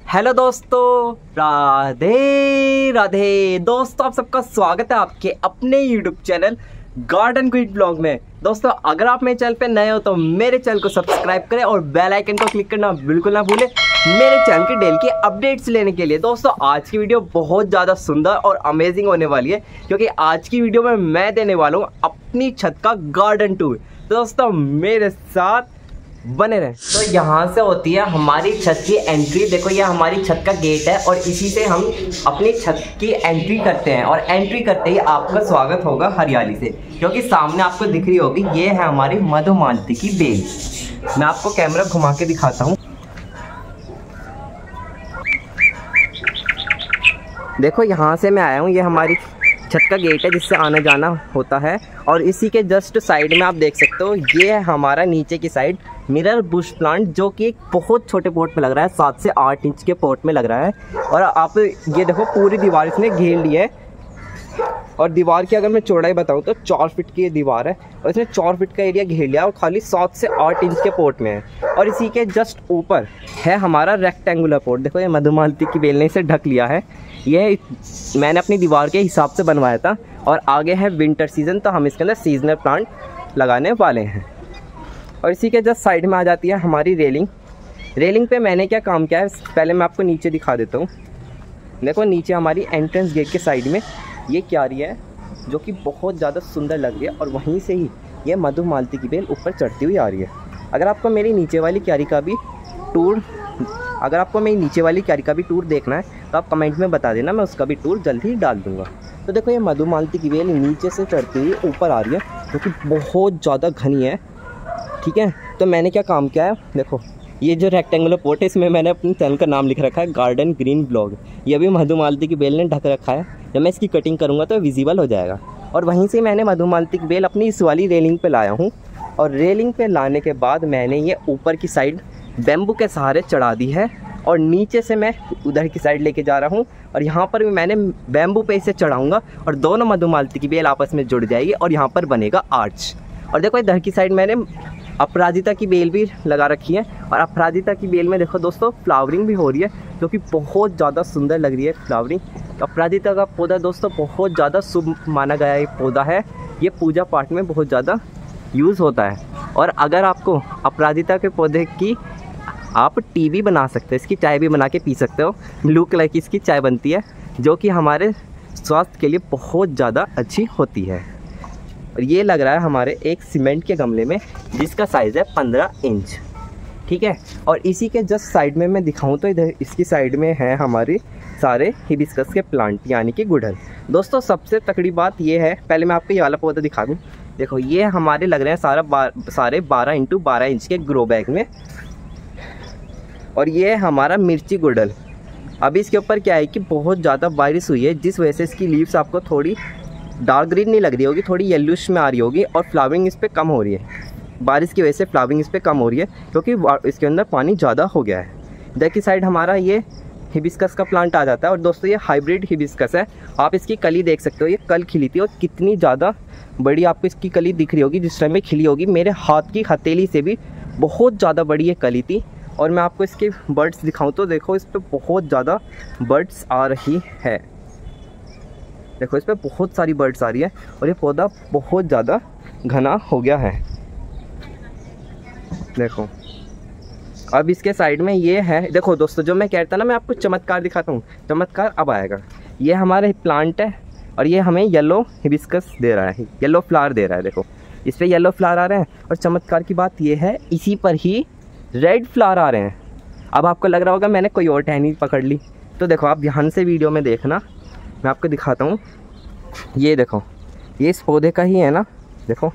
Hello दोस्तों, राधे राधे। दोस्तों आप सबका स्वागत है आपके अपने YouTube channel garden quick blog में। दोस्तों अगर आप मेरे चैनल पे नए हो तो मेरे चैनल को सब्सक्राइब करें और बेल आइकन को क्लिक करना बिल्कुल ना भूलें मेरे चैनल की डेली की अपडेट्स लेने के लिए। दोस्तों आज की वीडियो बहुत ज़्यादा सुंदर और अमेजिंग होने वाली है, क्योंकि आज की वीडियो में मैं देने वाला हूँ अपनी छत का गार्डन टूर। तो दोस्तों मेरे साथ बने रहे। तो यहाँ से होती है हमारी छत की एंट्री। देखो ये हमारी छत का गेट है और इसी से हम अपनी छत की एंट्री करते हैं। और एंट्री करते ही आपका स्वागत होगा हरियाली से, क्योंकि सामने आपको दिख रही होगी ये है हमारी मधुमालती की बेल। मैं आपको कैमरा घुमा के दिखाता हूँ। देखो यहाँ से मैं आया हूँ, ये हमारी छत का गेट है जिससे आना जाना होता है। और इसी के जस्ट साइड में आप देख सकते हो ये है हमारा नीचे की साइड मिरर बुश प्लांट, जो कि एक बहुत छोटे पॉट में लग रहा है, 7 से 8 इंच के पॉट में लग रहा है। और आप ये देखो पूरी दीवार इसने घेर ली है। और दीवार की अगर मैं चौड़ाई बताऊं तो 4 फीट की दीवार है और इसने 4 फीट का एरिया घेर लिया और खाली 7 से 8 इंच के पॉट में है। और इसी के जस्ट ऊपर है हमारा रेक्टेंगुलर पॉट। देखो ये मधुमालती की बेल ने इसे ढक लिया है। ये मैंने अपनी दीवार के हिसाब से बनवाया था। और आगे है विंटर सीजन, तो हम इसके अंदर सीजनल प्लांट लगाने वाले हैं। और इसी के जस्ट साइड में आ जाती है हमारी रेलिंग। रेलिंग पे मैंने क्या काम किया है पहले मैं आपको नीचे दिखा देता हूँ। देखो नीचे हमारी एंट्रेंस गेट के साइड में ये क्यारी है, जो कि बहुत ज़्यादा सुंदर लग रही है। और वहीं से ही ये मधुमालती की बेल ऊपर चढ़ती हुई आ रही है। अगर आपको मेरी नीचे वाली क्यारी का भी टूर देखना है तो आप कमेंट में बता देना, मैं उसका भी टूर जल्द ही डाल दूँगा। तो देखो ये मधुमालती की बेल नीचे से चढ़ती हुई ऊपर आ रही है, जो कि बहुत ज़्यादा घनी है। ठीक है, तो मैंने क्या काम किया है, देखो ये जो रेक्टेंगुलर पॉट है इसमें मैंने अपने चैनल का नाम लिख रखा है गार्डन ग्रीन ब्लॉग। ये भी मधुमालती की बेल ने ढक रखा है। जब मैं इसकी कटिंग करूँगा तो विजिबल हो जाएगा। और वहीं से मैंने मधुमालती की बेल अपनी इस वाली रेलिंग पे लाया हूँ। और रेलिंग पे लाने के बाद मैंने ये ऊपर की साइड बैम्बू के सहारे चढ़ा दी है। और नीचे से मैं उधर की साइड लेके जा रहा हूँ और यहाँ पर भी मैंने बैम्बू पे इसे चढ़ाऊँगा और दोनों मधुमालती की बेल आपस में जुड़ जाएगी और यहाँ पर बनेगा आर्च। और देखो इधर की साइड मैंने अपराजिता की बेल भी लगा रखी है। और अपराजिता की बेल में देखो दोस्तों फ्लावरिंग भी हो रही है, जो कि बहुत ज़्यादा सुंदर लग रही है फ्लावरिंग। अपराजिता का पौधा दोस्तों बहुत ज़्यादा शुभ माना गया ये पौधा है। ये पूजा पाठ में बहुत ज़्यादा यूज़ होता है। और अगर आपको अपराजिता के पौधे की आप टी भी बना सकते हो, इसकी चाय भी बना के पी सकते हो। ब्लू कलर की इसकी चाय बनती है, जो कि हमारे स्वास्थ्य के लिए बहुत ज़्यादा अच्छी होती है। और ये लग रहा है हमारे एक सीमेंट के गमले में, जिसका साइज़ है 15 इंच। ठीक है, और इसी के जस्ट साइड में मैं दिखाऊं तो इधर इसकी साइड में है हमारे सारे हिबिस्कस के प्लांट, यानी कि गुड़हल। दोस्तों सबसे तकड़ी बात ये है, पहले मैं आपको ये वाला पौधा दिखा दूँ। देखो ये हमारे लग रहे हैं सारे 12 इंटू 12 इंच के ग्रो बैग में। और ये हमारा मिर्ची गुड़हल। अभी इसके ऊपर क्या है कि बहुत ज़्यादा बारिश हुई है, जिस वजह से इसकी लीव्स आपको थोड़ी डार्क ग्रीन नहीं लग रही होगी, थोड़ी येलोइश में आ रही होगी। और फ्लावरिंग इस पर कम हो रही है, बारिश की वजह से फ्लावरिंग इस पर कम हो रही है, क्योंकि इसके अंदर पानी ज़्यादा हो गया है। इधर की साइड हमारा ये हिबिस्कस का प्लांट आ जाता है। और दोस्तों ये हाइब्रिड हिबिस्कस है। आप इसकी कली देख सकते हो, ये कल खिली थी और कितनी ज़्यादा बड़ी आपको इसकी कली दिख रही होगी जिस टाइम में खिली होगी। मेरे हाथ की हथेली से भी बहुत ज़्यादा बड़ी ये कली थी। और मैं आपको इसके बर्ड्स दिखाऊं तो देखो इस पर बहुत ज़्यादा बर्ड्स आ रही है। देखो इस पर बहुत सारी बर्ड्स आ रही है और ये पौधा बहुत ज़्यादा घना हो गया है। देखो अब इसके साइड में ये है। देखो दोस्तों जो मैं कहता ना, मैं आपको चमत्कार दिखाता हूँ, चमत्कार अब आएगा। ये हमारे प्लांट है और ये हमें येलो हिबिस्कस दे रहा है, येलो फ्लावर दे रहा है। देखो इस पर येलो फ्लावर आ रहे हैं। और चमत्कार की बात ये है, इसी पर ही रेड फ्लावर आ रहे हैं। अब आपको लग रहा होगा मैंने कोई और टहनी पकड़ ली, तो देखो आप ध्यान से वीडियो में देखना, मैं आपको दिखाता हूँ। ये देखो ये इस पौधे का ही है ना, देखो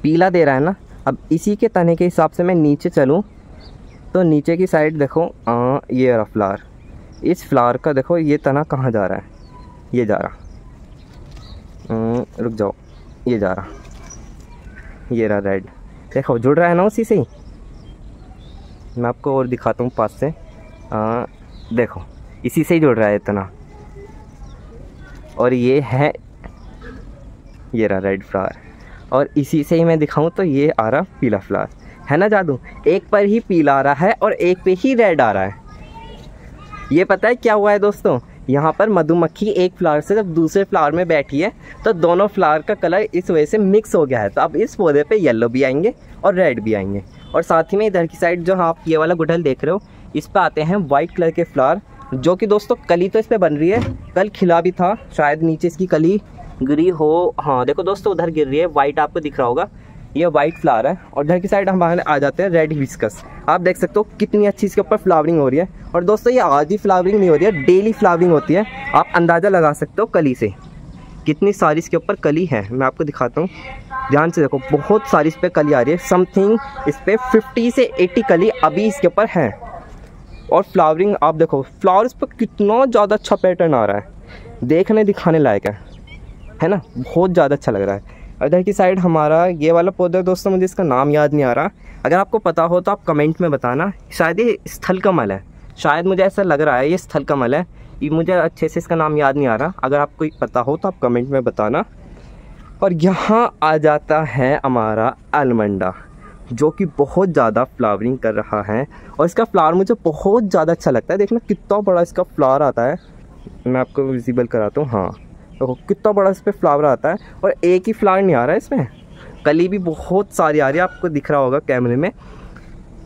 पीला दे रहा है ना। अब इसी के तने के हिसाब से मैं नीचे चलूँ तो नीचे की साइड देखो ये रहा फ्लावर। इस फ्लावर का देखो ये तना कहाँ जा रहा है, ये जा रहा, रुक जाओ, ये जा रहा, ये रहा रेड। देखो जुड़ रहा है ना उसी से ही। मैं आपको और दिखाता हूँ पास से। देखो इसी से ही जुड़ रहा है इतना। और ये है, ये रहा रेड फ्लावर। और इसी से ही मैं दिखाऊं तो ये आ रहा पीला फ्लावर। है ना जादू, एक पर ही पीला आ रहा है और एक पे ही रेड आ रहा है। ये पता है क्या हुआ है दोस्तों, यहाँ पर मधुमक्खी एक फ्लावर से जब दूसरे फ्लावर में बैठी है तो दोनों फ्लावर का कलर इस वजह से मिक्स हो गया है। तो अब इस पौधे पे येलो भी आएंगे और रेड भी आएंगे। और साथ ही में इधर की साइड जो आप ये वाला गुड़हल देख रहे हो, इस पर आते हैं वाइट कलर के फ्लावर, जो कि दोस्तों कली तो इस पर बन रही है, कल खिला भी था, शायद नीचे इसकी कली गिरी हो। हाँ देखो दोस्तों उधर गिर रही है, वाइट आपको दिख रहा होगा, ये वाइट फ्लावर है। और इधर की साइड हम आ जाते हैं रेड हिबिस्कस। आप देख सकते हो कितनी अच्छी इसके ऊपर फ्लावरिंग हो रही है। और दोस्तों ये आज ही फ्लावरिंग नहीं हो रही है, डेली फ्लावरिंग होती है। आप अंदाज़ा लगा सकते हो कली से कितनी सारी इसके ऊपर कली है। मैं आपको दिखाता हूँ, ध्यान से देखो, बहुत सारी इस पर कली आ रही है। समथिंग इस पर 50 से 80 कली अभी इसके ऊपर है। और फ्लावरिंग आप देखो, फ्लावर्स पर कितना ज़्यादा अच्छा पैटर्न आ रहा है, देखने दिखाने लायक है ना, बहुत ज़्यादा अच्छा लग रहा है। इधर की साइड हमारा ये वाला पौधा दोस्तों, मुझे इसका नाम याद नहीं आ रहा, अगर आपको पता हो तो आप कमेंट में बताना। शायद ये स्थल कमल है, शायद मुझे ऐसा लग रहा है ये स्थल कमल है, ये मुझे अच्छे से इसका नाम याद नहीं आ रहा। अगर आपको पता हो तो आप कमेंट में बताना। और यहाँ आ जाता है हमारा अलमंडा, जो कि बहुत ज़्यादा फ्लावरिंग कर रहा है। और इसका फ्लावर मुझे बहुत ज़्यादा अच्छा लगता है। देखना कितना बड़ा इसका फ्लावर आता है, मैं आपको विजिबल कराता हूँ। हाँ देखो कितना बड़ा इस पर फ्लावर आता है। और एक ही फ्लावर नहीं आ रहा है इसमें, कली भी बहुत सारी आ रही है, आपको दिख रहा होगा कैमरे में,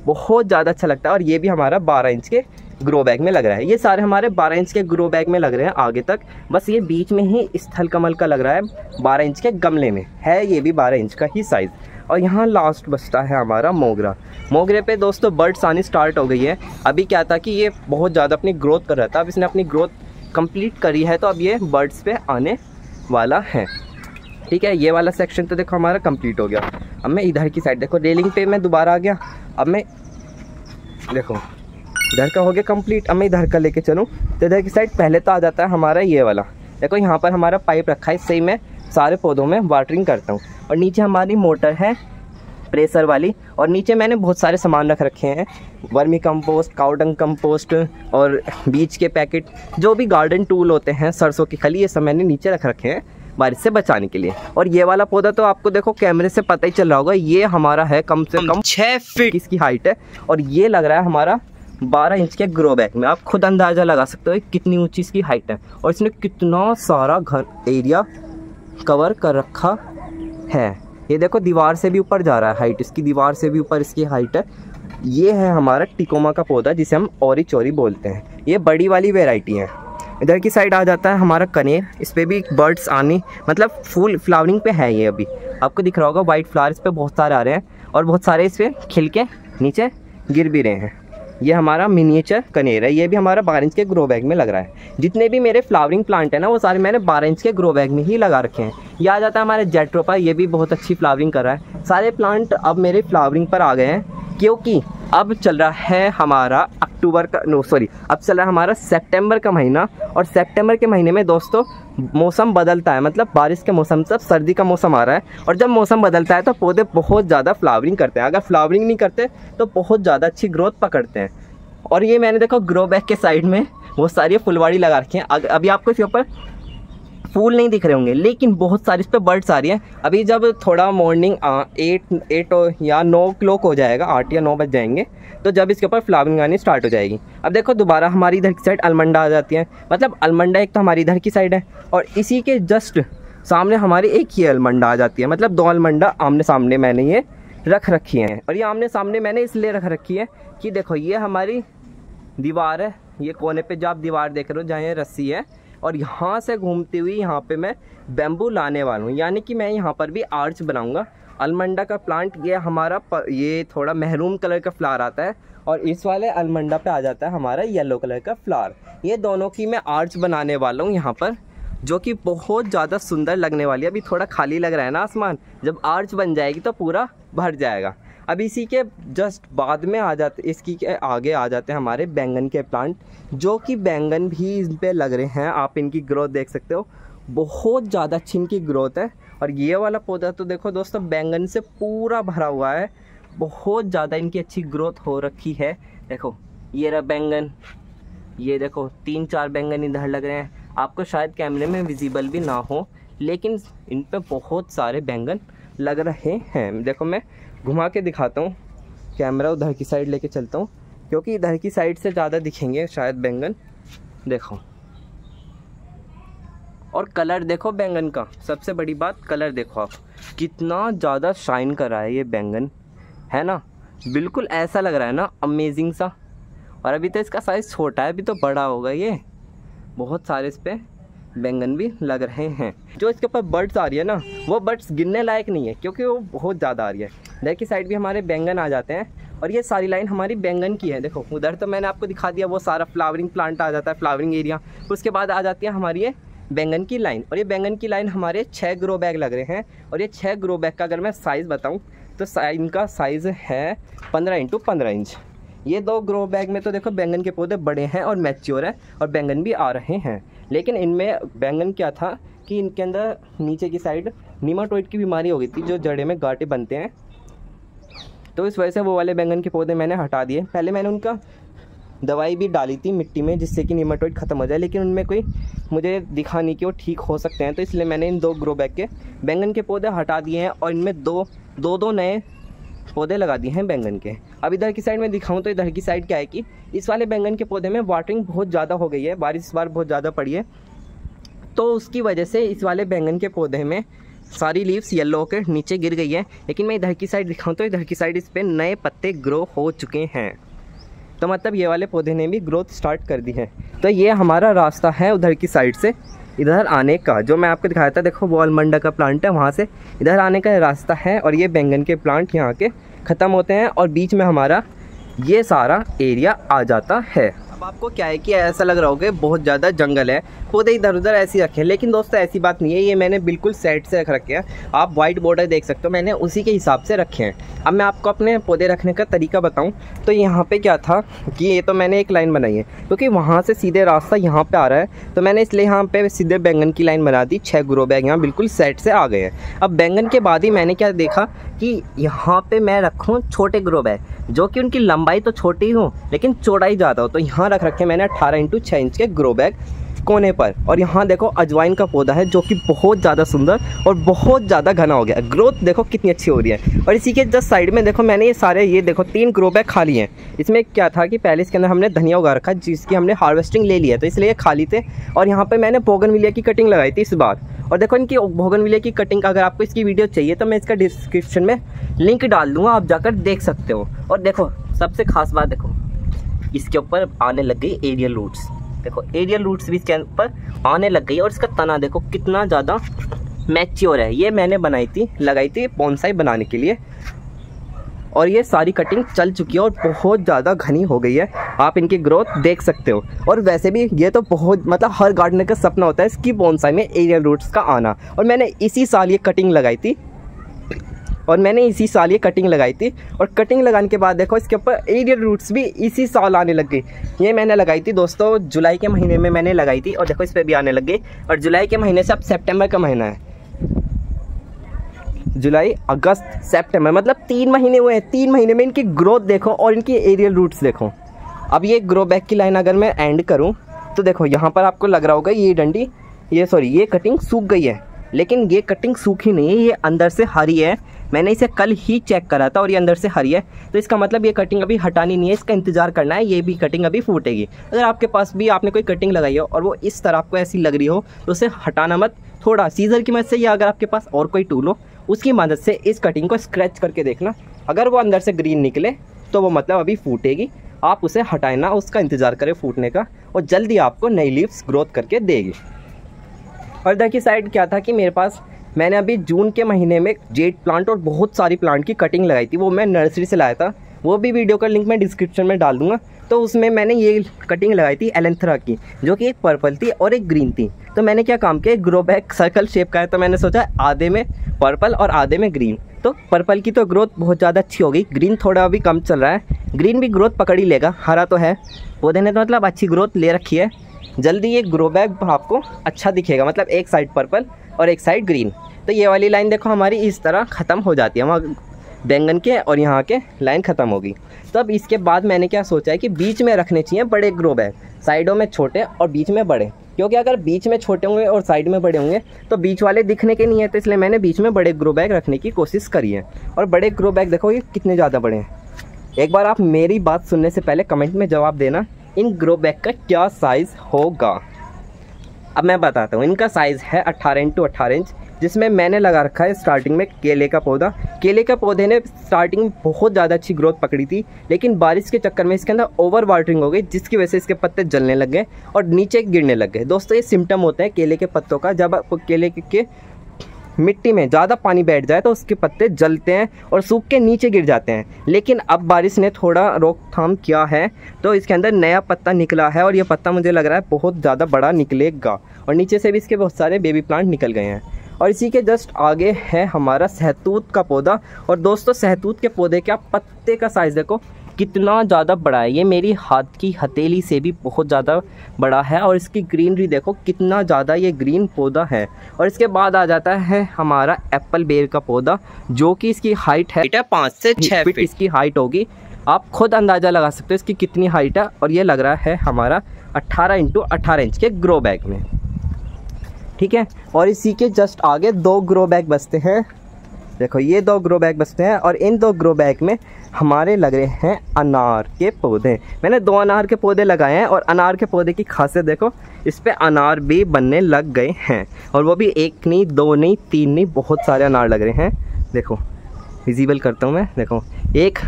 बहुत ज़्यादा अच्छा लगता है। और ये भी हमारा 12 इंच के ग्रो बैग में लग रहा है। ये सारे हमारे 12 इंच के ग्रो बैग में लग रहे हैं आगे तक, बस ये बीच में ही स्थल कमल का लग रहा है 12 इंच के गमले में है, ये भी 12 इंच का ही साइज़। और यहाँ लास्ट बचता है हमारा मोगरा। मोगरे पे दोस्तों बर्ड्स आनी स्टार्ट हो गई है। अभी क्या था कि ये बहुत ज़्यादा अपनी ग्रोथ कर रहा था, अब इसने अपनी ग्रोथ कंप्लीट करी है, तो अब ये बर्ड्स पे आने वाला है। ठीक है, ये वाला सेक्शन तो देखो हमारा कंप्लीट हो गया। अब मैं इधर की साइड देखो, रेलिंग पे मैं दोबारा आ गया। अब मैं देखो इधर का हो गया कंप्लीट, अब मैं इधर का लेके चलूँ तो इधर की साइड पहले तो आ जाता है हमारा ये वाला। देखो यहाँ पर हमारा पाइप रखा है, इससे ही मैं सारे पौधों में वाटरिंग करता हूँ। और नीचे हमारी मोटर है प्रेशर वाली, और नीचे मैंने बहुत सारे सामान रख रखे हैं, वर्मी कंपोस्ट, काउडंग कंपोस्ट और बीज के पैकेट, जो भी गार्डन टूल होते हैं, सरसों की खली, ये सब मैंने नीचे रख रखे हैं बारिश से बचाने के लिए। और ये वाला पौधा तो आपको देखो कैमरे से पता ही चल रहा होगा, ये हमारा है कम से कम 6 फीट इसकी हाइट है। और ये लग रहा है हमारा 12 इंच के ग्रो बैग में। आप खुद अंदाज़ा लगा सकते हो कितनी ऊँची इसकी हाइट है। और इसने कितना सारा घर एरिया कवर कर रखा है। ये देखो दीवार से भी ऊपर जा रहा है हाइट इसकी, दीवार से भी ऊपर इसकी हाइट है। ये है हमारा टिकोमा का पौधा, जिसे हम औरी चोरी बोलते हैं। ये बड़ी वाली वैरायटी है। इधर की साइड आ जाता है हमारा कनेर, इस पर भी बर्ड्स आने मतलब फुल फ्लावरिंग पे है। ये अभी आपको दिख रहा होगा वाइट फ्लावर इस पर बहुत सारे आ रहे हैं, और बहुत सारे इस पर खिल के नीचे गिर भी रहे हैं। ये हमारा मिनिएचर कनेर है, ये भी हमारा 12 इंच के ग्रो बैग में लग रहा है। जितने भी मेरे फ्लावरिंग प्लांट है ना, वो सारे मैंने 12 इंच के ग्रो बैग में ही लगा रखे हैं। ये आ जाता है हमारे जेट्रोपा, ये भी बहुत अच्छी फ्लावरिंग कर रहा है। सारे प्लांट अब मेरे फ्लावरिंग पर आ गए हैं, क्योंकि अब चल रहा है हमारा अब चल रहा है हमारा सितंबर का महीना। और सितंबर के महीने में दोस्तों मौसम बदलता है, मतलब बारिश के मौसम से सर्दी का मौसम आ रहा है। और जब मौसम बदलता है तो पौधे बहुत ज़्यादा फ्लावरिंग करते हैं। अगर फ्लावरिंग नहीं करते तो बहुत ज़्यादा अच्छी ग्रोथ पकड़ते हैं। और ये मैंने देखो ग्रो बैग के साइड में बहुत सारी फुलवाड़ी लगा रखी हैं। अभी आपको इसके ऊपर फूल नहीं दिख रहे होंगे, लेकिन बहुत सारी इस पर बर्ड्स आ रही हैं। अभी जब थोड़ा मॉर्निंग 8 या 9 क्लॉक हो जाएगा, 8 या 9 बज जाएंगे, तो जब इसके ऊपर फ्लावरिंग आनी स्टार्ट हो जाएगी। अब देखो दोबारा हमारी इधर की साइड अलमंडा आ जाती है। मतलब अलमंडा एक तो हमारी इधर की साइड है, और इसी के जस्ट सामने हमारी एक ही अलमंडा आ जाती है। मतलब 2 अलमंडा आमने सामने मैंने ये रख रखी हैं। और ये आमने सामने मैंने इसलिए रख रखी है कि देखो ये हमारी दीवार है, ये कोने पे जो आप दीवार देख रहे हो जहाँ ये रस्सी है, और यहाँ से घूमती हुई यहाँ पे मैं बैम्बू लाने वाला हूँ, यानी कि मैं यहाँ पर भी आर्च बनाऊँगा। अलमंडा का प्लांट ये हमारा ये थोड़ा महरून कलर का फ्लावर आता है, और इस वाले अलमंडा पे आ जाता है हमारा येलो कलर का फ्लावर। ये दोनों की मैं आर्च बनाने वाला हूँ यहाँ पर, जो कि बहुत ज़्यादा सुंदर लगने वाली है। अभी थोड़ा खाली लग रहा है ना आसमान, जब आर्च बन जाएगी तो पूरा भर जाएगा। अब इसी के जस्ट बाद में आ जाते, इसकी के आगे आ जाते हैं हमारे बैंगन के प्लांट, जो कि बैंगन भी इन पे लग रहे हैं। आप इनकी ग्रोथ देख सकते हो, बहुत ज़्यादा अच्छी इनकी ग्रोथ है। और ये वाला पौधा तो देखो दोस्तों बैंगन से पूरा भरा हुआ है, बहुत ज़्यादा इनकी अच्छी ग्रोथ हो रखी है। देखो ये रहा बैंगन, ये देखो 3-4 बैंगन इधर लग रहे हैं। आपको शायद कैमरे में विजिबल भी ना हो, लेकिन इन पे बहुत सारे बैंगन लग रहे हैं। देखो मैं घुमा के दिखाता हूँ, कैमरा उधर की साइड लेके चलता हूँ, क्योंकि इधर की साइड से ज़्यादा दिखेंगे शायद बैंगन। देखो, और कलर देखो बैंगन का, सबसे बड़ी बात कलर देखो आप, कितना ज़्यादा शाइन कर रहा है ये बैंगन, है ना। बिल्कुल ऐसा लग रहा है ना अमेजिंग सा। और अभी तो इसका साइज़ छोटा है, अभी तो बड़ा होगा ये। बहुत सारे इस पर बैंगन भी लग रहे हैं। जो इसके ऊपर बर्ड्स आ रही है ना, वो बर्ड्स गिनने लायक नहीं है क्योंकि वो बहुत ज़्यादा आ रही है। इधर की साइड भी हमारे बैंगन आ जाते हैं और ये सारी लाइन हमारी बैंगन की है। देखो उधर तो मैंने आपको दिखा दिया, वो सारा फ्लावरिंग प्लांट आ जाता है, फ्लावरिंग एरिया। उसके बाद आ जाती है हमारी ये बैंगन की लाइन, और ये बैंगन की लाइन हमारे 6 ग्रो बैग लग रहे हैं। और ये 6 ग्रो बैग का अगर मैं साइज़ बताऊँ तो इनका साइज़ है 15 × 15 इंच। ये 2 ग्रो बैग में तो देखो बैंगन के पौधे बड़े हैं और मैच्योर हैं और बैंगन भी आ रहे हैं। लेकिन इनमें बैंगन क्या था कि इनके अंदर नीचे की साइड नीमाटोइड की बीमारी हो गई थी, जो जड़े में गांठें बनते हैं। तो इस वजह से वो वाले बैंगन के पौधे मैंने हटा दिए। पहले मैंने उनका दवाई भी डाली थी मिट्टी में जिससे कि नीमाटोइड ख़त्म हो जाए, लेकिन उनमें कोई मुझे दिखा नहीं कि वो ठीक हो सकते हैं। तो इसलिए मैंने इन 2 ग्रो बैग के बैंगन के पौधे हटा दिए हैं और इनमें दो नए पौधे लगा दिए हैं बैंगन के। अब इधर की साइड में दिखाऊं तो इधर की साइड क्या है कि इस वाले बैंगन के पौधे में वाटरिंग बहुत ज़्यादा हो गई है, बारिश इस बार बहुत ज़्यादा पड़ी है, तो उसकी वजह से इस वाले बैंगन के पौधे में सारी लीव्स येलो होकर नीचे गिर गई है। लेकिन मैं इधर की साइड दिखाऊं तो इधर की साइड इस पर नए पत्ते ग्रो हो चुके हैं, तो मतलब ये वाले पौधे ने भी ग्रोथ स्टार्ट कर दी है। तो ये हमारा रास्ता है उधर की साइड से इधर आने का, जो मैं आपको दिखाया था। देखो वॉलमंडा का प्लांट है, वहाँ से इधर आने का रास्ता है। और ये बैंगन के प्लांट यहाँ के ख़त्म होते हैं और बीच में हमारा ये सारा एरिया आ जाता है। अब आपको क्या है कि ऐसा लग रहा होगा बहुत ज़्यादा जंगल है, पौधे इधर उधर ऐसे ही रखे हैं, लेकिन दोस्तों ऐसी बात नहीं है। ये मैंने बिल्कुल सेट से रख रखे हैं। आप वाइट बॉर्डर देख सकते हो, मैंने उसी के हिसाब से रखे हैं। अब मैं आपको अपने पौधे रखने का तरीका बताऊं तो यहाँ पे क्या था कि ये तो मैंने एक लाइन बनाई है क्योंकि वहाँ से सीधे रास्ता यहाँ पे आ रहा है, तो मैंने इसलिए यहाँ पे सीधे बैंगन की लाइन बना दी। 6 ग्रो बैग यहाँ बिल्कुल सेट से आ गए हैं। अब बैंगन के बाद ही मैंने क्या देखा कि यहाँ पे मैं रखूँ छोटे ग्रो बैग, जो कि उनकी लंबाई तो छोटी हो लेकिन चौड़ाई ज़्यादा हो। तो यहाँ रख रखे मैंने 18 × 6 इंच के ग्रो बैग कोने पर। और यहाँ देखो अजवाइन का पौधा है जो कि बहुत ज़्यादा सुंदर और बहुत ज़्यादा घना हो गया। ग्रोथ देखो कितनी अच्छी हो रही है। और इसी के जस्ट साइड में देखो मैंने ये देखो 3 ग्रो बैग खाली हैं। इसमें क्या था कि पहले इसके अंदर हमने धनिया उगा रखा जिसकी हमने हार्वेस्टिंग ले लिया, तो इसलिए ये खाली थे। और यहाँ पर मैंने बोगनविलिया की कटिंग लगाई थी इस बार। और देखो इनकी बोगनविलिया की कटिंग, अगर आपको इसकी वीडियो चाहिए तो मैं इसका डिस्क्रिप्शन में लिंक डाल दूँगा, आप जाकर देख सकते हो। और देखो सबसे खास बात देखो, इसके ऊपर आने लग गई एरियल रूट्स। देखो एरियल रूट्स भी इसके ऊपर आने लग गई और इसका तना देखो कितना ज़्यादा मैच्योर है। ये मैंने लगाई थी बोनसाई बनाने के लिए, और ये सारी कटिंग चल चुकी है और बहुत ज़्यादा घनी हो गई है। आप इनकी ग्रोथ देख सकते हो। और वैसे भी ये तो बहुत मतलब हर गार्डनर का सपना होता है इसकी बोनसाई में एरियल रूट्स का आना, और मैंने इसी साल ये कटिंग लगाई थी। और कटिंग लगाने के बाद देखो इसके ऊपर एरियल रूट्स भी इसी साल आने लग गई। ये मैंने लगाई थी दोस्तों जुलाई के महीने में मैंने लगाई थी, और देखो इस पर भी आने लग गई। और जुलाई के महीने से अब सितंबर का महीना है, जुलाई अगस्त सितंबर मतलब 3 महीने हुए हैं। 3 महीने में इनकी ग्रोथ देखो और इनकी एरियल रूट्स देखो। अब ये ग्रो बैग की लाइन अगर मैं एंड करूँ तो देखो यहाँ पर आपको लग रहा होगा ये कटिंग सूख गई है, लेकिन ये कटिंग सूखी नहीं है, ये अंदर से हरी है। मैंने इसे कल ही चेक करा था और ये अंदर से हरी है, तो इसका मतलब ये कटिंग अभी हटानी नहीं है, इसका इंतजार करना है। ये भी कटिंग अभी फूटेगी। अगर आपके पास भी आपने कोई कटिंग लगाई हो और वो इस तरह आपको ऐसी लग रही हो तो उसे हटाना मत, थोड़ा सीजर की मदद से या अगर आपके पास और कोई टूल हो उसकी मदद से इस कटिंग को स्क्रैच करके देखना। अगर वो अंदर से ग्रीन निकले तो वो मतलब अभी फूटेगी, आप उसे हटाए ना, उसका इंतज़ार करें फूटने का, और जल्दी आपको नई लीव्स ग्रोथ करके देगी। और इधर की साइड क्या था कि मेरे पास मैंने अभी जून के महीने में जेड प्लांट और बहुत सारी प्लांट की कटिंग लगाई थी, वो मैं नर्सरी से लाया था, वो भी वीडियो का लिंक मैं डिस्क्रिप्शन में डाल दूंगा। तो उसमें मैंने ये कटिंग लगाई थी एलेंथरा की, जो कि एक पर्पल थी और एक ग्रीन थी। तो मैंने क्या काम किया, ग्रो बैग सर्कल शेप का है, तो मैंने सोचा आधे में पर्पल और आधे में ग्रीन। तो पर्पल की तो ग्रोथ बहुत ज़्यादा अच्छी हो गई, ग्रीन थोड़ा अभी कम चल रहा है। ग्रीन भी ग्रोथ पकड़ ही लेगा, हरा तो है, पौधे ने तो मतलब अच्छी ग्रोथ ले रखी है। जल्दी ये ग्रो बैग आपको अच्छा दिखेगा, मतलब एक साइड पर्पल और एक साइड ग्रीन। तो ये वाली लाइन देखो हमारी इस तरह ख़त्म हो जाती है, वहाँ बैंगन के और यहाँ के लाइन ख़त्म होगी। तो अब इसके बाद मैंने क्या सोचा है कि बीच में रखने चाहिए बड़े ग्रो बैग, साइडों में छोटे और बीच में बड़े, क्योंकि अगर बीच में छोटे होंगे और साइड में बड़े होंगे तो बीच वाले दिखने के नहीं है। तो इसलिए मैंने बीच में बड़े ग्रो बैग रखने की कोशिश करी है। और बड़े ग्रो बैग देखो ये कितने ज़्यादा बड़े हैं। एक बार आप मेरी बात सुनने से पहले कमेंट में जवाब देना इन ग्रो बैग का क्या साइज़ होगा। अब मैं बताता हूँ। इनका साइज़ है 18 इंटू 18 इंच, जिसमें मैंने लगा रखा है स्टार्टिंग में केले का पौधा। केले का पौधे ने स्टार्टिंग में बहुत ज़्यादा अच्छी ग्रोथ पकड़ी थी, लेकिन बारिश के चक्कर में इसके अंदर ओवर वाटरिंग हो गई, जिसकी वजह से इसके पत्ते जलने लग गए और नीचे गिरने लग गए। दोस्तों, ये सिम्टम होते हैं केले के पत्तों का। जब केले के मिट्टी में ज़्यादा पानी बैठ जाए तो उसके पत्ते जलते हैं और सूख के नीचे गिर जाते हैं। लेकिन अब बारिश ने थोड़ा रोकथाम किया है, तो इसके अंदर नया पत्ता निकला है और ये पत्ता मुझे लग रहा है बहुत ज़्यादा बड़ा निकलेगा, और नीचे से भी इसके बहुत सारे बेबी प्लांट निकल गए हैं। और इसी के जस्ट आगे है हमारा सहतूत का पौधा। और दोस्तों, सहतूत के पौधे का पत्ते का साइज़ देखो कितना ज़्यादा बड़ा है। ये मेरी हाथ की हथेली से भी बहुत ज़्यादा बड़ा है, और इसकी ग्रीनरी देखो कितना ज़्यादा ये ग्रीन पौधा है। और इसके बाद आ जाता है हमारा एप्पल बेर का पौधा, जो कि इसकी हाइट है 5 से 6 फीट इसकी हाइट होगी। आप खुद अंदाज़ा लगा सकते हो इसकी कितनी हाइट है। और ये लग रहा है हमारा 18 इंटू 18 इंच के ग्रो बैग में, ठीक है। और इसी के जस्ट आगे 2 ग्रो बैग बचते हैं। देखो, ये 2 ग्रो बैग बचते हैं, और इन 2 ग्रो बैग में हमारे लग रहे हैं अनार के पौधे। मैंने 2 अनार के पौधे लगाए हैं, और अनार के पौधे की खासियत देखो, इस पे अनार भी बनने लग गए हैं। और वो भी 1 नहीं, 2 नहीं, 3 नहीं, बहुत सारे अनार लग रहे हैं। देखो, विजिबल करता हूँ मैं। देखो, 1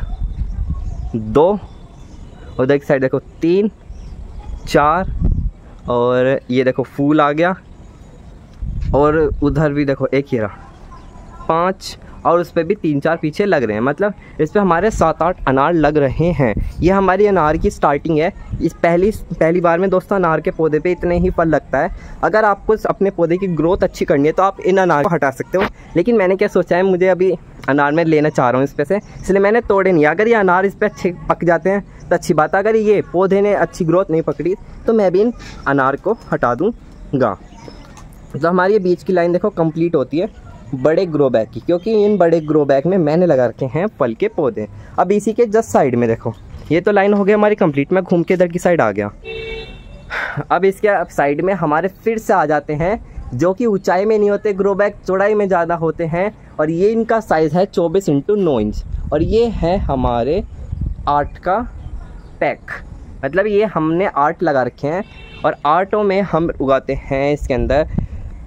2, और एक साइड देखो 3 4, और ये देखो फूल आ गया, और उधर भी देखो एक ही रहा 5, और उस पर भी 3-4 पीछे लग रहे हैं। मतलब इस पर हमारे 7-8 अनार लग रहे हैं। ये हमारी अनार की स्टार्टिंग है। इस पहली बार में दोस्तों अनार के पौधे पे इतने ही फल लगता है। अगर आपको अपने पौधे की ग्रोथ अच्छी करनी है तो आप इन अनार को हटा सकते हो। लेकिन मैंने क्या सोचा है, मुझे अभी अनार में लेना चाह रहा हूँ इस पे से, इसलिए मैंने तोड़े नहीं। अगर ये अनार इस पर अच्छे पक जाते हैं तो अच्छी बात है। अगर ये पौधे ने अच्छी ग्रोथ नहीं पकड़ी तो मैं भी इन अनार को हटा दूँगा। तो हमारी ये बीच की लाइन देखो कंप्लीट होती है बड़े ग्रो बैग की, क्योंकि इन बड़े ग्रो बैग में मैंने लगा रखे हैं फल के पौधे। अब इसी के जस्ट साइड में देखो, ये तो लाइन हो गई हमारी कंप्लीट। मैं घूम के इधर की साइड आ गया। अब इसके अब साइड में हमारे फिर से आ जाते हैं, जो कि ऊंचाई में नहीं होते ग्रो बैग, चौड़ाई में ज़्यादा होते हैं। और ये इनका साइज़ है 24 इंटू 9 इंच, और ये है हमारे 8 का पैक। मतलब ये हमने 8 लगा रखे हैं, और 8 में हम उगाते हैं इसके अंदर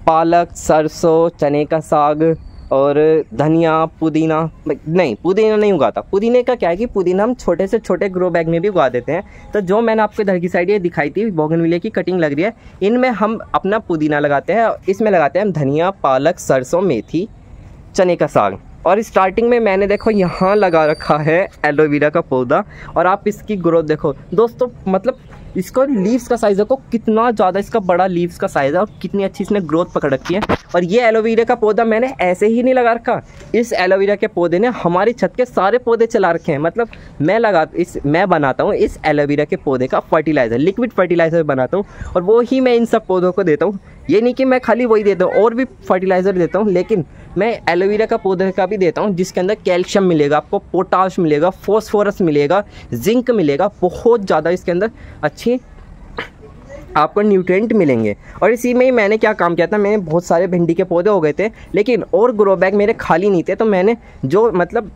पालक, सरसों, चने का साग और धनिया, पुदीना। नहीं, पुदीना नहीं उगाता। पुदीने का क्या है कि पुदीना हम छोटे से छोटे ग्रो बैग में भी उगा देते हैं। तो जो मैंने आपको इधर की साइड ये दिखाई थी, बोगनविले की कटिंग लग रही है, इनमें हम अपना पुदीना लगाते हैं। इसमें लगाते हैं हम धनिया, पालक, सरसों, मेथी, चने का साग। और स्टार्टिंग में मैंने देखो यहाँ लगा रखा है एलोवेरा का पौधा, और आप इसकी ग्रोथ देखो दोस्तों। मतलब इसको लीव्स का साइज़ देखो कितना ज़्यादा इसका बड़ा लीव्स का साइज़ है, और कितनी अच्छी इसने ग्रोथ पकड़ रखी है। और ये एलोवेरा का पौधा मैंने ऐसे ही नहीं लगा रखा। इस एलोवेरा के पौधे ने हमारी छत के सारे पौधे चला रखे हैं। मतलब मैं बनाता हूँ इस एलोवेरा के पौधे का फर्टिलाइज़र, लिक्विड फर्टिलाइज़र बनाता हूँ, और वो ही मैं इन सब पौधों को देता हूँ। ये नहीं कि मैं खाली वही देता हूँ, और भी फर्टिलाइज़र देता हूँ, लेकिन मैं एलोवेरा का पौधे का भी देता हूँ, जिसके अंदर कैल्शियम मिलेगा आपको, पोटाश मिलेगा, फॉस्फोरस मिलेगा, जिंक मिलेगा, बहुत ज़्यादा इसके अंदर अच्छी आपको न्यूट्रिएंट मिलेंगे। और इसी में ही मैंने क्या काम किया था, मैंने बहुत सारे भिंडी के पौधे हो गए थे, लेकिन और ग्रो बैग मेरे खाली नहीं थे। तो मैंने जो मतलब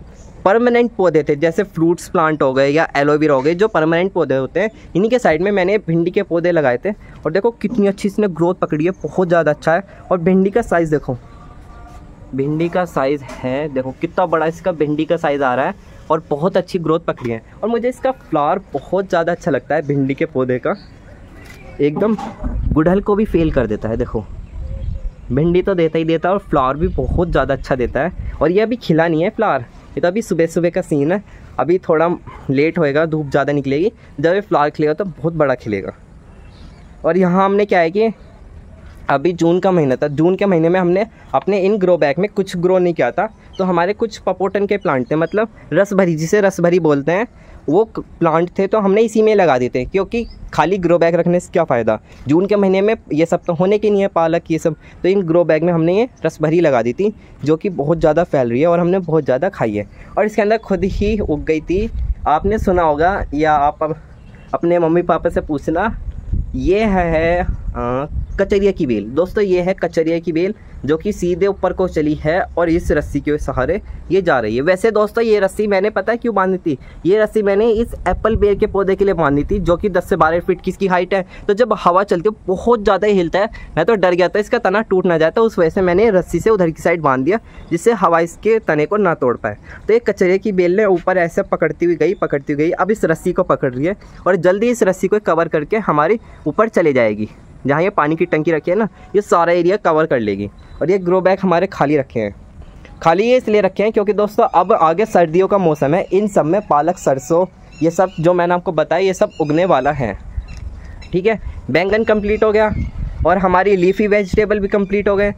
परमानेंट पौधे थे, जैसे फ्रूट्स प्लांट हो गए या एलोवेरा हो गए, जो परमानेंट पौधे होते हैं, इन्हीं के साइड में मैंने भिंडी के पौधे लगाए थे। और देखो कितनी अच्छी इसने ग्रोथ पकड़ी है, बहुत ज़्यादा अच्छा है। और भिंडी का साइज़ देखो, भिंडी का साइज़ है देखो कितना बड़ा इसका भिंडी का साइज़ आ रहा है, और बहुत अच्छी ग्रोथ पकड़ी है। और मुझे इसका फ्लावर बहुत ज़्यादा अच्छा लगता है भिंडी के पौधे का, एकदम गुड़हल को भी फेल कर देता है। देखो भिंडी तो देता ही देता है, और फ्लावर भी बहुत ज़्यादा अच्छा देता है। और ये अभी खिला नहीं है फ्लावर, ये तो अभी सुबह सुबह का सीन है। अभी थोड़ा लेट होएगा, धूप ज़्यादा निकलेगी, जब ये फ्लावर खिलेगा तो बहुत बड़ा खिलेगा। और यहाँ हमने क्या है कि अभी जून का महीना था, जून के महीने में हमने अपने इन ग्रो बैग में कुछ ग्रो नहीं किया था। तो हमारे कुछ पपोटन के प्लांट थे, मतलब रसभरी, जिसे रसभरी बोलते हैं, वो प्लांट थे। तो हमने इसी में लगा देते, क्योंकि खाली ग्रो बैग रखने से क्या फ़ायदा, जून के महीने में ये सब तो होने के नहीं है, पालक ये सब। तो इन ग्रो बैग में हमने ये रसभरी लगा दी थी, जो कि बहुत ज़्यादा फैल रही है, और हमने बहुत ज़्यादा खाई है। और इसके अंदर खुद ही उग गई थी, आपने सुना होगा, या आप अपने मम्मी पापा से पूछना, ये है कचरिया की बेल। दोस्तों ये है कचरिया की बेल जो कि सीधे ऊपर को चली है और इस रस्सी के सहारे ये जा रही है। वैसे दोस्तों ये रस्सी मैंने पता है क्यों बांधी थी, ये रस्सी मैंने इस एप्पल पेड़ के पौधे के लिए बांधी थी जो कि 10 से 12 फीट की इसकी हाइट है। तो जब हवा चलती है बहुत ज़्यादा ही हिलता है, मैं तो डर गया था इसका तना टूट ना जाता, उस वजह से मैंने रस्सी से उधर की साइड बांध दिया जिससे हवा इसके तने को ना तोड़ पाए। तो ये कचरिया की बेल ने ऊपर ऐसे पकड़ती हुई गई, अब इस रस्सी को पकड़ रही है और जल्दी इस रस्सी को कवर करके हमारी ऊपर चले जाएगी। जहाँ ये पानी की टंकी रखी है ना, ये सारा एरिया कवर कर लेगी। और ये ग्रो बैग हमारे खाली रखे हैं, खाली ये इसलिए रखे हैं क्योंकि दोस्तों अब आगे सर्दियों का मौसम है, इन सब में पालक, सरसों, ये सब जो मैंने आपको बताया ये सब उगने वाला है। ठीक है, बैंगन कंप्लीट हो गया और हमारी लीफी वेजिटेबल भी कंप्लीट हो गए,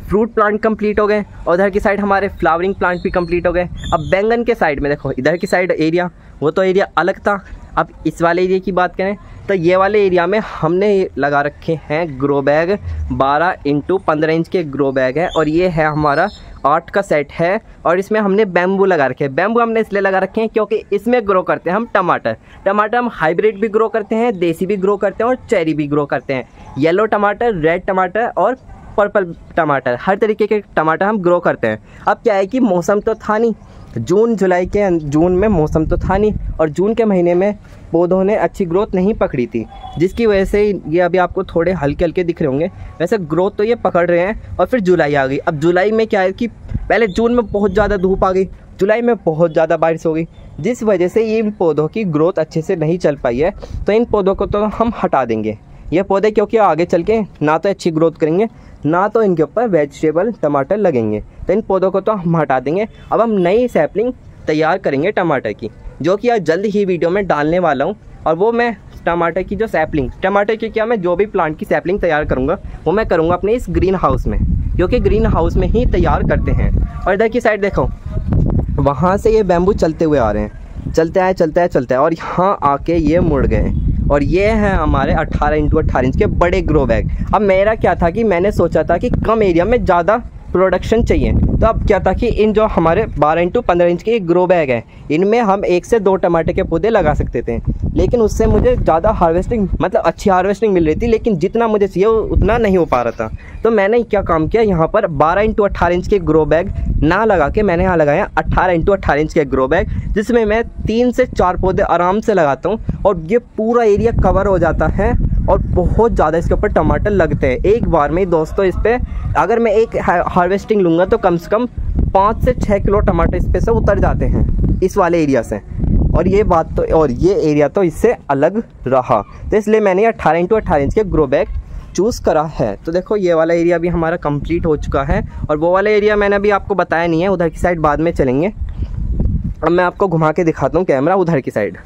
फ्रूट प्लांट कंप्लीट हो गए और उधर की साइड हमारे फ्लावरिंग प्लांट भी कंप्लीट हो गए। अब बैंगन के साइड में देखो, इधर की साइड एरिया वो तो एरिया अलग था। अब इस वाले एरिया की बात करें तो ये वाले एरिया में हमने लगा रखे हैं ग्रो बैग, 12 × 15 इंच के ग्रो बैग है और ये है हमारा 8 का सेट है। और इसमें हमने बैम्बू लगा रखे हैं। बैम्बू हमने इसलिए लगा रखे हैं क्योंकि इसमें ग्रो करते हैं हम टमाटर हम हाइब्रिड भी ग्रो करते हैं, देसी भी ग्रो करते हैं और चेरी भी ग्रो करते हैं। येलो टमाटर, रेड टमाटर और पर्पल टमाटर, हर तरीके के टमाटर हम ग्रो करते हैं। अब क्या है कि मौसम तो था नहीं, जून में मौसम तो था नहीं और जून के महीने में पौधों ने अच्छी ग्रोथ नहीं पकड़ी थी, जिसकी वजह से ये अभी आपको थोड़े हल्के हल्के दिख रहे होंगे। वैसे ग्रोथ तो ये पकड़ रहे हैं। और फिर जुलाई आ गई। अब जुलाई में क्या है कि पहले जून में बहुत ज़्यादा धूप आ गई, जुलाई में बहुत ज़्यादा बारिश हो गई, जिस वजह से इन पौधों की ग्रोथ अच्छे से नहीं चल पाई है। तो इन पौधों को तो हम हटा देंगे, ये पौधे, क्योंकि आगे चल के ना तो अच्छी ग्रोथ करेंगे ना तो इनके ऊपर वेजिटेबल टमाटर लगेंगे। तो इन पौधों को तो हम हटा देंगे। अब हम नई सैपलिंग तैयार करेंगे टमाटर की, जो कि आज जल्द ही वीडियो में डालने वाला हूँ। और वो मैं टमाटर की जो सैपलिंग, टमाटर की क्या, मैं जो भी प्लांट की सैपलिंग तैयार करूँगा वो मैं करूँगा अपने इस ग्रीन हाउस में, क्योंकि ग्रीन हाउस में ही तैयार करते हैं। और इधर की साइड देखो, वहाँ से ये बैम्बू चलते हुए आ रहे हैं, चलते आए और यहाँ आके ये मुड़ गए। और ये हैं हमारे 18 × 18 इंच के बड़े ग्रो बैग। अब मेरा क्या था कि मैंने सोचा था कि कम एरिया में ज़्यादा प्रोडक्शन चाहिए। तो अब क्या था कि इन जो हमारे 12 × 15 इंच के ग्रो बैग है, इनमें हम 1 से 2 टमाटर के पौधे लगा सकते थे। लेकिन उससे मुझे ज़्यादा हार्वेस्टिंग, मतलब अच्छी हार्वेस्टिंग मिल रही थी, लेकिन जितना मुझे चाहिए उतना नहीं हो पा रहा था। तो मैंने क्या काम किया, यहाँ पर 12 × 18 इंच के ग्रो बैग ना लगा के मैंने यहाँ लगाया 18 × 18 इंच के ग्रो बैग, जिसमें मैं 3 से 4 पौधे आराम से लगाता हूँ और ये पूरा एरिया कवर हो जाता है और बहुत ज़्यादा इसके ऊपर टमाटर लगते हैं एक बार में। दोस्तों इस पर अगर मैं एक हार्वेस्टिंग लूँगा तो कम से कम 5 से 6 किलो टमाटर इस पे से उतर जाते हैं इस वाले एरिया से। और ये बात तो, और ये एरिया तो इससे अलग रहा, तो इसलिए मैंने 18 × 18 इंच के ग्रो बैग चूज़ करा है। तो देखो ये वाला एरिया भी हमारा कंप्लीट हो चुका है और वो वाला एरिया मैंने अभी आपको बताया नहीं है, उधर की साइड बाद में चलेंगे। अब मैं आपको घुमा के दिखाता हूँ कैमरा उधर की साइड।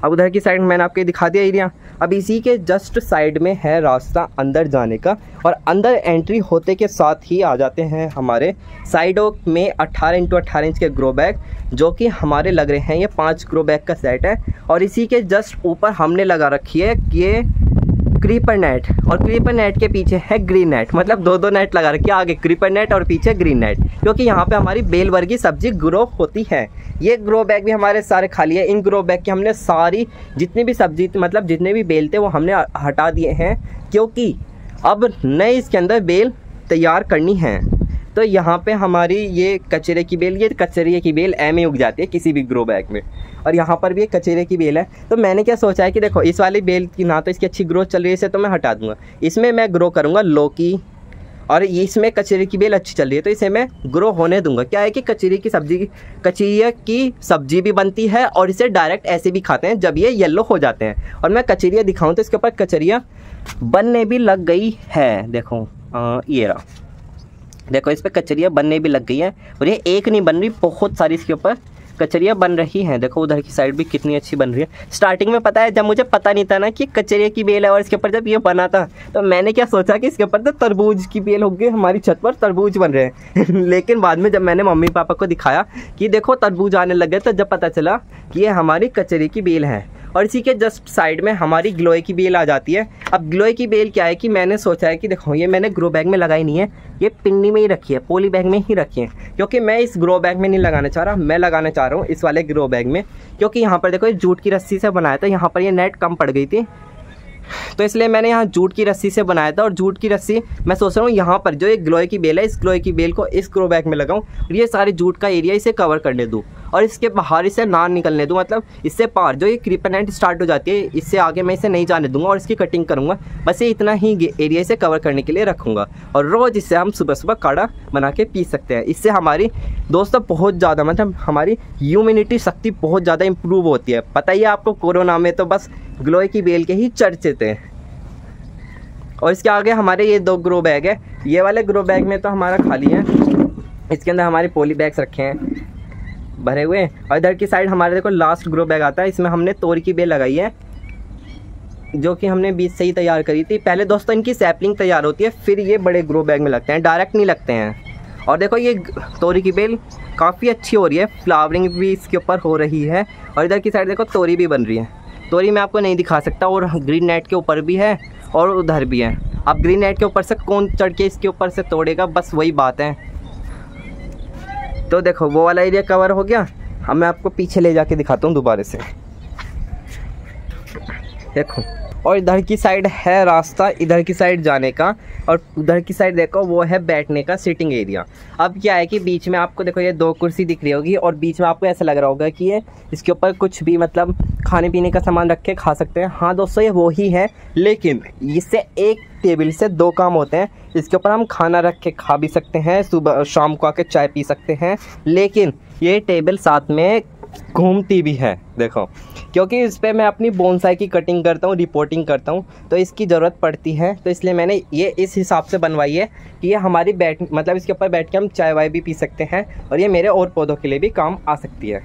अब उधर की साइड मैंने आपको दिखा दिया एरिया। अब इसी के जस्ट साइड में है रास्ता अंदर जाने का और अंदर एंट्री होते के साथ ही आ जाते हैं हमारे साइडों में 18 × 18 इंच के ग्रो बैग, जो कि हमारे लग रहे हैं ये 5 ग्रो बैग का सेट है। और इसी के जस्ट ऊपर हमने लगा रखी है ये क्रीपर नेट, और क्रीपर नेट के पीछे है ग्रीन नेट, मतलब 2-2 नेट लगा रखी है, आगे क्रीपर नेट और पीछे ग्रीन नेट, क्योंकि यहाँ पे हमारी बेल वर्गी सब्जी ग्रो होती है। ये ग्रो बैग भी हमारे सारे खाली है। इन ग्रो बैग की हमने सारी जितनी भी सब्जी, मतलब जितने भी बेल थे वो हमने हटा दिए हैं, क्योंकि अब नए इसके अंदर बेल तैयार करनी है। तो यहाँ पे हमारी ये कचरे की बेल, ये कचरे की बेल में उग जाती है किसी भी ग्रो बैग में, और यहाँ पर भी एक कचरे की बेल है। तो मैंने क्या सोचा है कि देखो इस वाली बेल की ना तो इसकी अच्छी ग्रोथ चल रही है, इसे तो मैं हटा दूंगा, इसमें मैं ग्रो करूँगा लौकी, और इसमें कचरे की बेल अच्छी चल रही है तो इसे मैं ग्रो होने दूंगा। क्या है कि कचरे की सब्जी भी बनती है और इसे डायरेक्ट ऐसे भी खाते हैं जब ये येलो हो जाते हैं। और मैं कचरिया दिखाऊँ तो इसके ऊपर कचरिया बनने भी लग गई है, देखो ये रहा, देखो इस पर कचरिया बनने भी लग गई है। और ये एक नहीं बन रही, बहुत सारी इसके ऊपर कचरिया बन रही हैं। देखो उधर की साइड भी कितनी अच्छी बन रही है। स्टार्टिंग में पता है, जब मुझे पता नहीं था ना कि कचरिया की बेल है और इसके ऊपर जब ये बना था तो मैंने क्या सोचा कि इसके ऊपर तो तरबूज की बेल होगी, हमारी छत पर तरबूज बन रहे हैं लेकिन बाद में जब मैंने मम्मी पापा को दिखाया कि देखो तरबूज आने लगे, तो जब पता चला कि ये हमारी कचरे की बेल है। और इसी के जस्ट साइड में हमारी ग्लोए की बेल आ जाती है। अब ग्लोए की बेल क्या है कि मैंने सोचा है कि देखो ये मैंने ग्रो बैग में लगाई नहीं है, ये पिन्नी में ही रखी है, पॉली बैग में ही रखी है, क्योंकि मैं इस ग्रो बैग में नहीं लगाना चाह रहा, मैं लगाना चाह रहा हूँ इस वाले ग्रो बैग में। क्योंकि यहाँ पर देखो ये जूट की रस्सी से बनाया था, यहाँ पर ये नेट कम पड़ गई थी तो इसलिए मैंने यहाँ जूट की रस्सी से बनाया था। और जूट की रस्सी मैं सोच रहा हूँ यहाँ पर जो एक ग्लोए की बेल है, इस ग्लोए की बेल को इस ग्रो बैग में लगाऊँ और ये सारे जूट का एरिया इसे कवर करने दूँ और इसके बाहर इसे ना निकलने दूँ। मतलब इससे पार जो ये क्रीपर नेट स्टार्ट हो जाती है, इससे आगे मैं इसे नहीं जाने दूंगा और इसकी कटिंग करूँगा। बस ये इतना ही एरिया इसे कवर करने के लिए रखूँगा और रोज़ इससे हम सुबह सुबह काढ़ा बना के पी सकते हैं। इससे हमारी दोस्तों बहुत ज़्यादा मतलब हमारी इम्यूनिटी शक्ति बहुत ज़्यादा इम्प्रूव होती है। पता ही है आपको, कोरोना में तो बस ग्लोए की बेल के ही चर्चे थे। और इसके आगे हमारे ये 2 ग्रो बैग है। ये वाले ग्रो बैग में तो हमारा खाली है, इसके अंदर हमारे पॉली बैग्स रखे हैं भरे हुए। और इधर की साइड हमारे देखो लास्ट ग्रो बैग आता है, इसमें हमने तोरी की बेल लगाई है जो कि हमने बीज से ही तैयार करी थी। पहले दोस्तों इनकी सैपलिंग तैयार होती है, फिर ये बड़े ग्रो बैग में लगते हैं, डायरेक्ट नहीं लगते हैं। और देखो ये तोरी की बेल काफ़ी अच्छी हो रही है, फ्लावरिंग भी इसके ऊपर हो रही है। और इधर की साइड देखो तोरी भी बन रही है। तोरी मैं आपको नहीं दिखा सकता, और ग्रीन नेट के ऊपर भी है और उधर भी है। अब ग्रीन नेट के ऊपर से कौन चढ़ के इसके ऊपर से तोड़ेगा, बस वही बात है। तो देखो वो वाला एरिया कवर हो गया। अब मैं आपको पीछे ले जाके दिखाता हूँ दोबारा से, देखो। और इधर की साइड है रास्ता इधर की साइड जाने का, और उधर की साइड देखो वो है बैठने का सिटिंग एरिया। अब क्या है कि बीच में आपको देखो ये 2 कुर्सी दिख रही होगी और बीच में आपको ऐसा लग रहा होगा कि ये इसके ऊपर कुछ भी मतलब खाने पीने का सामान रख के खा सकते हैं। हाँ दोस्तों, ये वो ही है, लेकिन इससे एक टेबल से 2 काम होते हैं। इसके ऊपर हम खाना रख के खा भी सकते हैं, सुबह शाम को आके चाय पी सकते हैं, लेकिन ये टेबल साथ में घूमती भी है देखो, क्योंकि इस पर मैं अपनी बोनसाई की कटिंग करता हूँ, रिपोर्टिंग करता हूँ, तो इसकी ज़रूरत पड़ती है। तो इसलिए मैंने ये इस हिसाब से बनवाई है कि ये हमारी मतलब इसके ऊपर बैठ के हम चाय वाय भी पी सकते हैं और ये मेरे और पौधों के लिए भी काम आ सकती है।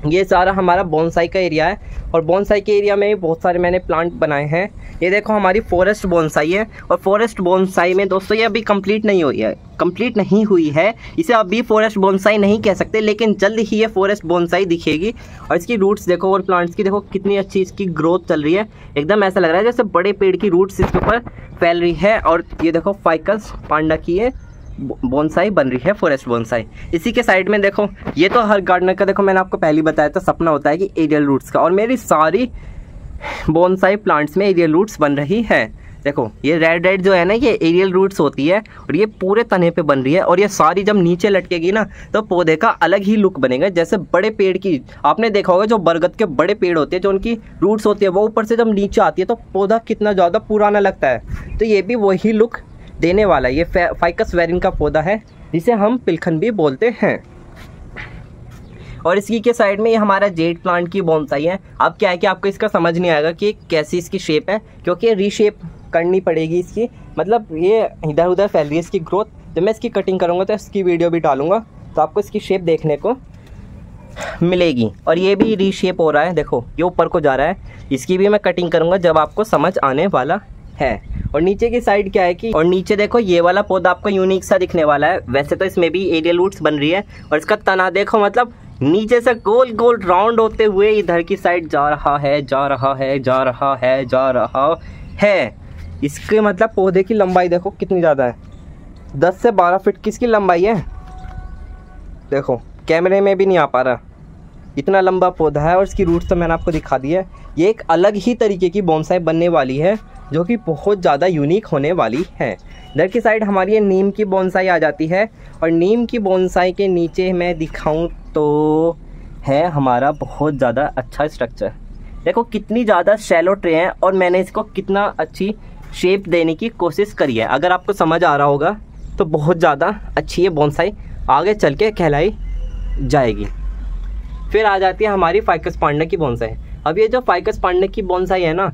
ये सारा हमारा बोनसाई का एरिया है और बोनसाई के एरिया में बहुत सारे मैंने प्लांट बनाए हैं। ये देखो हमारी फॉरेस्ट बोनसाई है और फॉरेस्ट बोनसाई में दोस्तों ये अभी कंप्लीट नहीं हुई है, इसे अभी फॉरेस्ट बोनसाई नहीं कह सकते, लेकिन जल्द ही ये फॉरेस्ट बोनसाई दिखेगी। और इसकी रूट्स देखो और प्लांट्स की देखो कितनी अच्छी इसकी ग्रोथ चल रही है, एकदम ऐसा लग रहा है जैसे बड़े पेड़ की रूट्स इसके ऊपर फैल रही है। और ये देखो फाइकस पांडा की ये बोनसाई बन रही है, फॉरेस्ट बोनसाई। इसी के साइड में देखो, ये तो हर गार्डनर का देखो मैंने आपको पहले बताया था सपना होता है कि एरियल रूट्स का, और मेरी सारी बोनसाई प्लांट्स में एरियल रूट्स बन रही है। देखो ये रेड जो है ना, ये एरियल रूट्स होती है और ये पूरे तने पे बन रही है, और ये सारी जब नीचे लटकेगी ना तो पौधे का अलग ही लुक बनेगा। जैसे बड़े पेड़ की आपने देखा होगा, जो बरगद के बड़े पेड़ होते हैं जो उनकी रूट्स होती है वो ऊपर से जब नीचे आती है तो पौधा कितना ज़्यादा पुराना लगता है, तो ये भी वही लुक देने वाला। ये फाइकस वेरिन का पौधा है जिसे हम पिलखन भी बोलते हैं। और इसकी के साइड में ये हमारा जेड प्लांट की बोनसाई है। अब क्या है कि आपको इसका समझ नहीं आएगा कि कैसी इसकी शेप है, क्योंकि रीशेप करनी पड़ेगी इसकी, मतलब ये इधर उधर फैल रही है इसकी ग्रोथ। जब मैं इसकी कटिंग करूँगा तो इसकी वीडियो भी डालूंगा तो आपको इसकी शेप देखने को मिलेगी। और ये भी रीशेप हो रहा है, देखो ये ऊपर को जा रहा है, इसकी भी मैं कटिंग करूँगा जब आपको समझ आने वाला है। और नीचे की साइड क्या है कि, और नीचे देखो ये वाला पौधा आपको यूनिक सा दिखने वाला है। वैसे तो इसमें भी एरियल रूट्स बन रही है और इसका तना देखो, मतलब नीचे से गोल गोल राउंड होते हुए इधर की साइड जा रहा है। इसके मतलब पौधे की लंबाई देखो कितनी ज़्यादा है, 10 से 12 फीट की इसकी लंबाई है। देखो कैमरे में भी नहीं आ पा रहा, इतना लंबा पौधा है। और इसकी रूट्स तो मैंने आपको दिखा दी है। ये एक अलग ही तरीके की बोनसाई बनने वाली है जो कि बहुत ज़्यादा यूनिक होने वाली है। इधर की साइड हमारी ये नीम की बोनसाई आ जाती है, और नीम की बोनसाई के नीचे मैं दिखाऊं तो है हमारा बहुत ज़्यादा अच्छा स्ट्रक्चर। देखो कितनी ज़्यादा शैलो ट्रे है और मैंने इसको कितना अच्छी शेप देने की कोशिश करी है। अगर आपको समझ आ रहा होगा तो बहुत ज़्यादा अच्छी ये बोनसाई आगे चल के कहलाई जाएगी। फिर आ जाती है हमारी फाइकस पांडा की बोनसाई। अब ये जो फाइकस पांडा की बोनसाई है ना,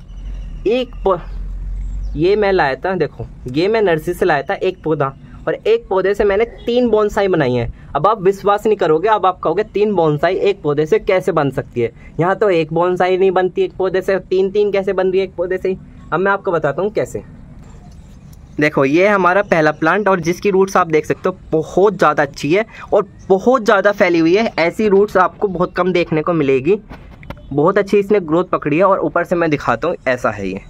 ये मैं लाया था, देखो ये मैं नर्सरी से लाया था एक पौधा, और एक पौधे से मैंने 3 बोनसाई बनाई है। अब आप विश्वास नहीं करोगे, अब आप कहोगे 3 बोनसाई एक पौधे से कैसे बन सकती है। यहाँ तो एक बोनसाई नहीं बनती एक पौधे से, 3 कैसे बन रही है एक पौधे से। अब मैं आपको बताता हूँ कैसे। देखो ये है हमारा पहला प्लांट, और जिसकी रूट्स आप देख सकते हो बहुत ज़्यादा अच्छी है और बहुत ज़्यादा फैली हुई है। ऐसी रूट्स आपको बहुत कम देखने को मिलेगी। बहुत अच्छी इसने ग्रोथ पकड़ी है, और ऊपर से मैं दिखाता हूँ, ऐसा है ये।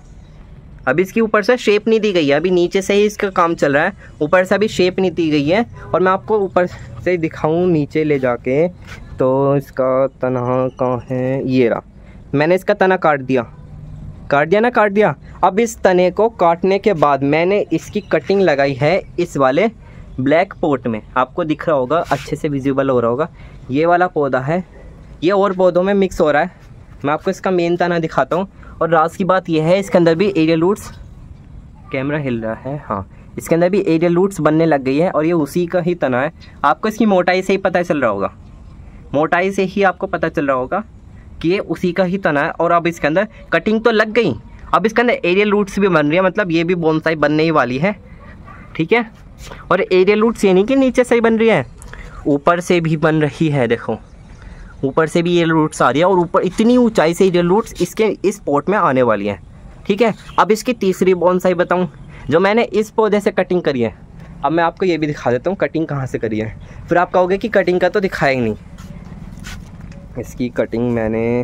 अभी इसकी ऊपर से शेप नहीं दी गई है, अभी नीचे से ही इसका काम चल रहा है, ऊपर से अभी शेप नहीं दी गई है। और मैं आपको ऊपर से दिखाऊँ नीचे ले जाके, तो इसका तना कहाँ है, ये रहा। मैंने इसका तना काट दिया, काट दिया ना, काट दिया। अब इस तने को काटने के बाद मैंने इसकी कटिंग लगाई है इस वाले ब्लैक पॉट में। आपको दिख रहा होगा, अच्छे से विजिबल हो रहा होगा। ये वाला पौधा है, ये और पौधों में मिक्स हो रहा है। मैं आपको इसका मेन तना दिखाता हूँ। और राज की बात यह है, इसके अंदर भी एरियल रूट्स, कैमरा हिल रहा है, हाँ, इसके अंदर भी एरियल रूट्स बनने लग गई है और ये उसी का ही तना है। आपको इसकी मोटाई से ही पता चल रहा होगा, मोटाई से ही आपको पता चल रहा होगा कि ये उसी का ही तना है। और अब इसके अंदर कटिंग तो लग गई, अब इसके अंदर एरियल रूट्स भी बन रही है, मतलब ये भी बोनसाई बनने ही वाली है, ठीक है। और एरियल रूट्स ये नहीं कि नीचे से ही बन रही है, ऊपर से भी बन रही है। देखो ऊपर से भी एरियल रूट्स आ रही है और ऊपर इतनी ऊंचाई से एरियल रूट्स इसके इस पॉट में आने वाली है, ठीक है। अब इसकी तीसरी बोनसाई बताऊँ, जो मैंने इस पौधे से कटिंग करी है। अब मैं आपको ये भी दिखा देता हूँ कटिंग कहाँ से करी है, फिर आप कहोगे कि कटिंग का तो दिखाया ही नहीं। इसकी कटिंग मैंने,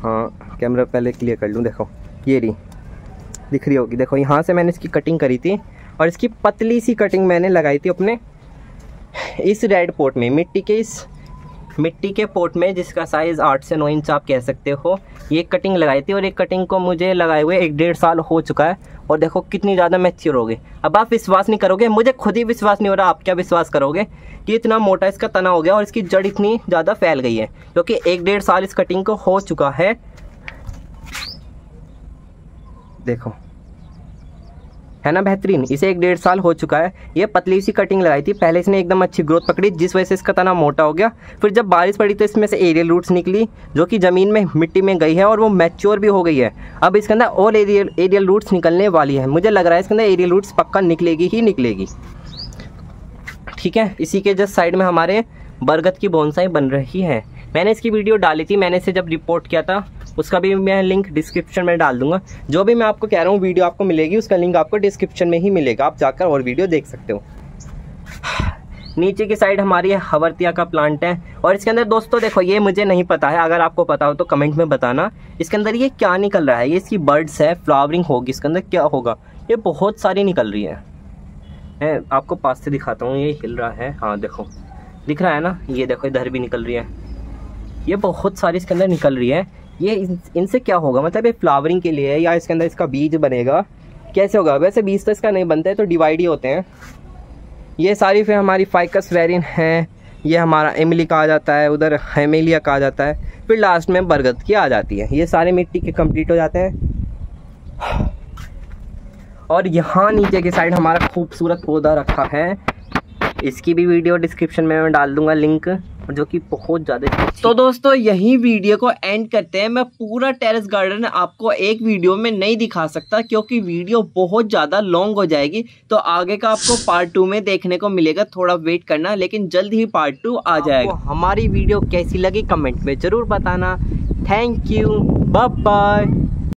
हाँ कैमरा पहले क्लियर कर लूँ, देखो ये रही, दिख रही होगी, देखो यहाँ से मैंने इसकी कटिंग करी थी और इसकी पतली सी कटिंग मैंने लगाई थी अपने इस रेड पॉट में, मिट्टी के पॉट में, जिसका साइज़ 8 से 9 इंच आप कह सकते हो। ये कटिंग लगाई थी और एक कटिंग को मुझे लगाए हुए 1-1.5 साल हो चुका है और देखो कितनी ज़्यादा मैच्योर हो गई। अब आप विश्वास नहीं करोगे, मुझे खुद ही विश्वास नहीं हो रहा, आप क्या विश्वास करोगे कि इतना मोटा इसका तना हो गया और इसकी जड़ इतनी ज़्यादा फैल गई है, क्योंकि 1-1.5 साल इस कटिंग को हो चुका है। देखो है ना बेहतरीन, इसे 1-1.5 साल हो चुका है। ये पतली सी कटिंग लगाई थी, पहले इसने एकदम अच्छी ग्रोथ पकड़ी, जिस वजह से इसका तना मोटा हो गया। फिर जब बारिश पड़ी तो इसमें से एरियल रूट्स निकली, जो कि ज़मीन में मिट्टी में गई है और वो मैच्योर भी हो गई है। अब इसके अंदर और एरियल रूट्स निकलने वाली है, मुझे लग रहा है इसके अंदर एरियल रूट्स पक्का निकलेगी ही निकलेगी, ठीक है। इसी के जस्ट साइड में हमारे बरगद की बोनसाई बन रही है। मैंने इसकी वीडियो डाली थी, मैंने इसे जब रिपोर्ट किया था, उसका भी मैं लिंक डिस्क्रिप्शन में डाल दूंगा। जो भी मैं आपको कह रहा हूँ वीडियो आपको मिलेगी, उसका लिंक आपको डिस्क्रिप्शन में ही मिलेगा, आप जाकर और वीडियो देख सकते हो। नीचे की साइड हमारी हवर्तिया का प्लांट है और इसके अंदर दोस्तों देखो, ये मुझे नहीं पता है, अगर आपको पता हो तो कमेंट में बताना इसके अंदर ये क्या निकल रहा है। ये इसकी बर्ड्स है, फ्लावरिंग होगी, इसके अंदर क्या होगा, ये बहुत सारी निकल रही है। मैं आपको पास से दिखाता हूँ, ये हिल रहा है, हाँ देखो दिख रहा है ना, ये देखो इधर भी निकल रही है, ये बहुत सारी इसके अंदर निकल रही है। ये इनसे क्या होगा, मतलब ये फ्लावरिंग के लिए है या इसके अंदर इसका बीज बनेगा, कैसे होगा। वैसे बीज तो इसका नहीं बनता है, तो डिवाइड ही होते हैं। ये सारी फिर हमारी फाइकस वेरिन है, ये हमारा एमिलिका आ जाता है, उधर हेमेलिया का आ जाता है, फिर लास्ट में बरगद की आ जाती है। ये सारे मिट्टी के कंप्लीट हो जाते हैं। और यहाँ नीचे की साइड हमारा खूबसूरत पौधा रखा है, इसकी भी वीडियो डिस्क्रिप्शन में मैं डाल दूंगा लिंक, जो कि बहुत ज़्यादा। तो दोस्तों यही वीडियो को एंड करते हैं। मैं पूरा टेरेस गार्डन आपको एक वीडियो में नहीं दिखा सकता, क्योंकि वीडियो बहुत ज़्यादा लॉन्ग हो जाएगी, तो आगे का आपको पार्ट 2 में देखने को मिलेगा, थोड़ा वेट करना, लेकिन जल्द ही पार्ट 2 आ जाएगा। हमारी वीडियो कैसी लगी कमेंट में ज़रूर बताना। Thank you, bye bye.